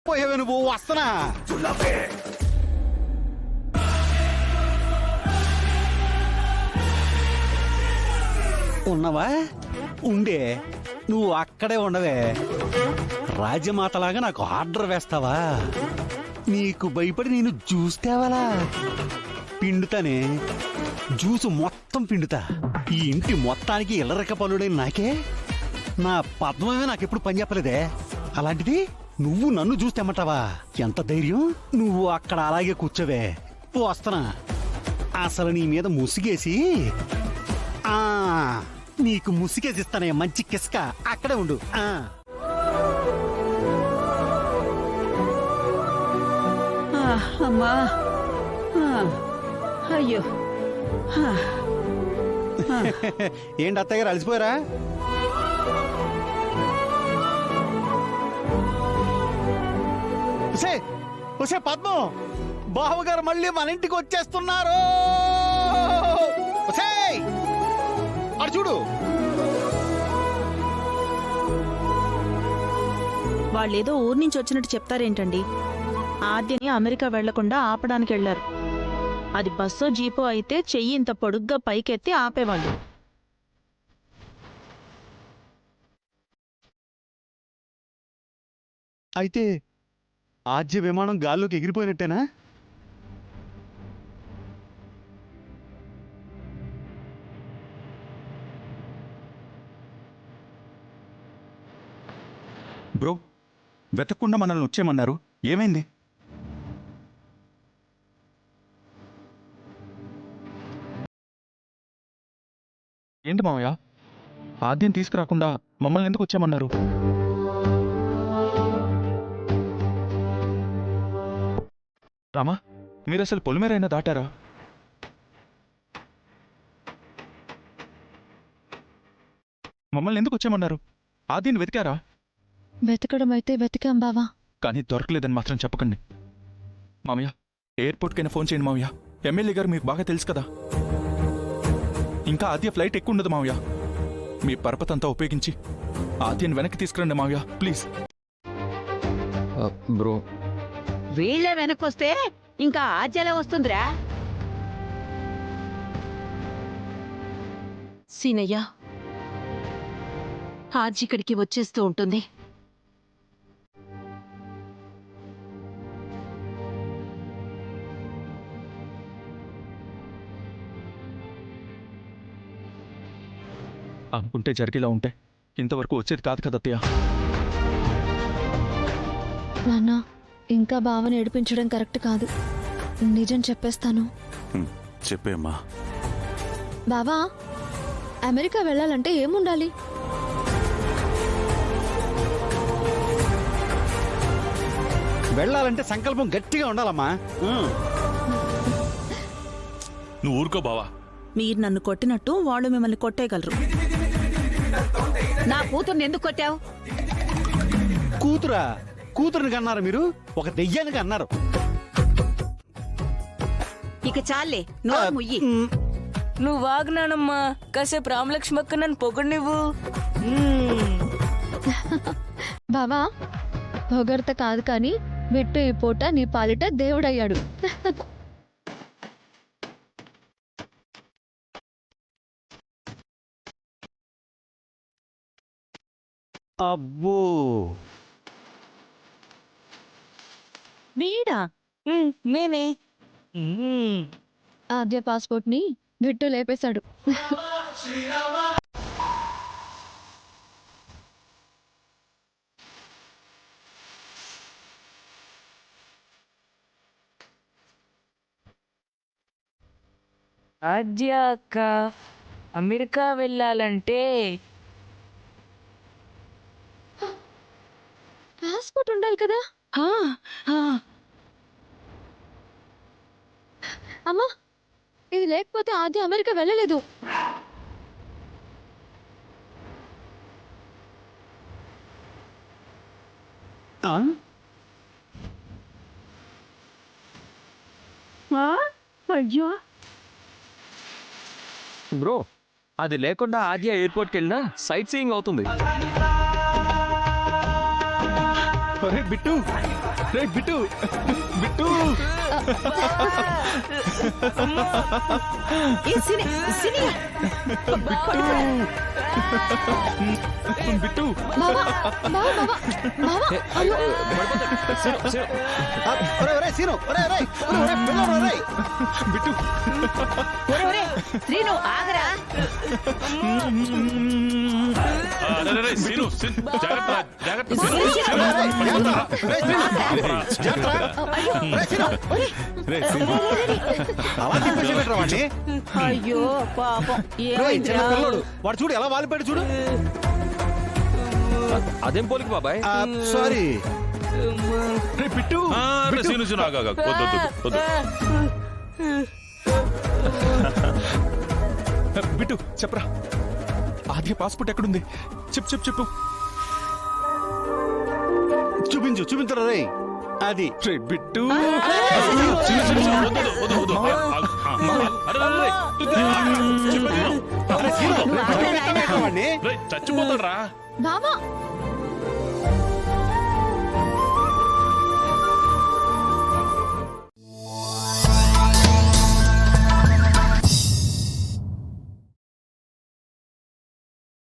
పోయేవే నువ్వు, వస్తున్నా. ఉన్నవా? ఉండే, నువ్వు అక్కడే ఉండవే. రాజమాతలాగా నాకు ఆర్డర్ వేస్తావా? నీకు భయపడి నేను జ్యూస్ తేవాలా? పిండుతానే, జ్యూసు మొత్తం పిండుతా. ఈ ఇంటి మొత్తానికి ఇల్లరక పనుడైన నాకే నా పద్మమే నాకెప్పుడు పని చెప్పలేదే. అలాంటిది నువ్వు నన్ను చూస్తేమంటావా? ఎంత ధైర్యం! నువ్వు అక్కడ అలాగే కూర్చోవే, వస్తున్నా. అసలు నీ మీద ముసిగేసి నీకు ముసిగేసిస్తానే, మంచి కిస్క. అక్కడే ఉండు. అమ్మా, అయ్యో. ఏంటి అత్తయ్య గారు అలసిపోయారా? ఒసే పద్మం, బావగారు మళ్ళీ మన ఇంటికి వచ్చేస్తున్నారు. అటు చూడు. వాళ్ళేదో ఊరు నుంచి వచ్చినట్టు చెప్తారేంటండి? ఆద్యని అమెరికా వెళ్లకుండా ఆపడానికి వెళ్లారు. అది బస్సో జీపో అయితే చెయ్యి ఇంత పొడుగ్గా పైకెత్తి ఆపేవాళ్ళు. అయితే ఆద్య విమానం గాల్లోకి ఎగిరిపోయినట్టేనా? బ్రో, వెతకుండా మనల్ని వచ్చేయమన్నారు, ఏమైంది? ఏంటి మావయ్య, ఆద్యం తీసుకురాకుండా మమ్మల్ని ఎందుకు వచ్చామన్నారు? రామా, మీరు అసలు పొలిమేరైనా దాటారా? మమ్మల్ని ఎందుకు వచ్చామన్నారు? ఆద్యని వెతికారా? వెతకడం అయితే వెతికాం బావా, కానీ దొరకలేదని మాత్రం చెప్పకండి. మామయ్య, ఎయిర్పోర్ట్కైనా ఫోన్ చేయండి మామయ్య. ఎమ్మెల్యే గారు మీకు బాగా తెలుసు కదా. ఇంకా ఆద్య ఫ్లైట్ ఎక్కువ ఉండదు మామయ్య. మీ పరపతంతా ఉపయోగించి ఆద్యని వెనక్కి తీసుకురండి మామయ్య, ప్లీజ్. బ్రో, వీళ్ళే వెనకొస్తే ఇంకా ఆద్యలే వస్తుందిరా. సీనయ్య, ఆర్జీ ఇక్కడికి వచ్చేస్తూ ఉంటుంది. అనుకుంటే జరిగేలా ఉంటే ఇంతవరకు వచ్చేది కాదు కదా అత్తయ్య. నాన్న, ఇంకా బావని ఏడిపించడం కరెక్ట్ కాదు. నిజం చెప్పేస్తాను. చెప్పేమ్మా. బావా, అమెరికా వెళ్ళాలంటే ఏముండాలి? వెళ్ళాలంటే సంకల్పం గట్టిగా ఉండాలమ్మా. నువ్వు ఊరుకో బావా. మీరు నన్ను కొట్టినట్టు వాళ్ళు మిమ్మల్ని కొట్టేయగలరు. నా కూతుర్ని ఎందుకు కొట్టావు? కూతురా? కూతురుని కన్నారు మీరు, ఒక దెయ్యానికి అన్నారు. ఇక చాలే, నోరు ముయ్యి. నువ్వు వాగ్నానమ్మా, కాసేపు రామలక్ష్మక్క నన్ను పొగడు నువ్వు. బావా, పొగడత కాదు కానీ విట్టు ఈ పూట నీ పాలిట దేవుడయ్యాడు. అబ్బో, వీడా? నేనే. ఆద్య పాస్పోర్ట్ ని విట్టు లేపేశాడు. ఆద్య అక్క అమెరికా వెళ్ళాలంటే పాస్పోర్ట్ ఉండాలి కదా. అమ్మా ఇది లేకపోతే ఆద్య అమెరికా వెళ్ళలేదు. ఆ? అయ్యో బ్రో అది లేకుండా ఆద్య ఎయిర్పోర్ట్కి వెళ్ళినా సైట్ సీయింగ్ అవుతుంది. అరే బిట్టు, రే బిట్టు, బిట్టు. ఏ సిని సిని బిట్టు. బావా బావా బావా బావా అయ్యో ఆ, ఒరేయ్, ఒరేయ్, సీను, ఒరేయ్, ఒరేయ్, ఒరేయ్, పిల్లలు, ఒరేయ్. బిట్టు. ఒరే ఒరే శ్రీను ఆగరా. సీను జాగ్రత్త జాగ్రత్త ఒరేయ్, జాగ్రత్త. ఒరేయ్, సీను, జాగ్రత్త. ఒరేయ్, సీను. అలా తిప్పేసి పెట్టరా వాడిని. అయ్యో పాపం ఒరేయ్, చిన్న ఏమైందిరా? పిల్లోడు. వాడు చూడు ఎలా వాలిపోయాడు చూడు. అదేం పోలికి బాబాయ్. ఆ, సారీ. రే బిట్టు. సీను సీను ఆగా వద్దు వద్దు బిట్టు చెప్పరా, ఆద్య పాస్పోర్ట్ ఎక్కడుంది? చెప్పు చెప్పు చెప్పు. చూపించరా రే. అది రే బిట్టు. సీను సీను సీను వద్దు వద్దు వద్దు ఆగు. అరే అరే, సీను, వాడిని. చచ్చిపోతాడు రా. బావా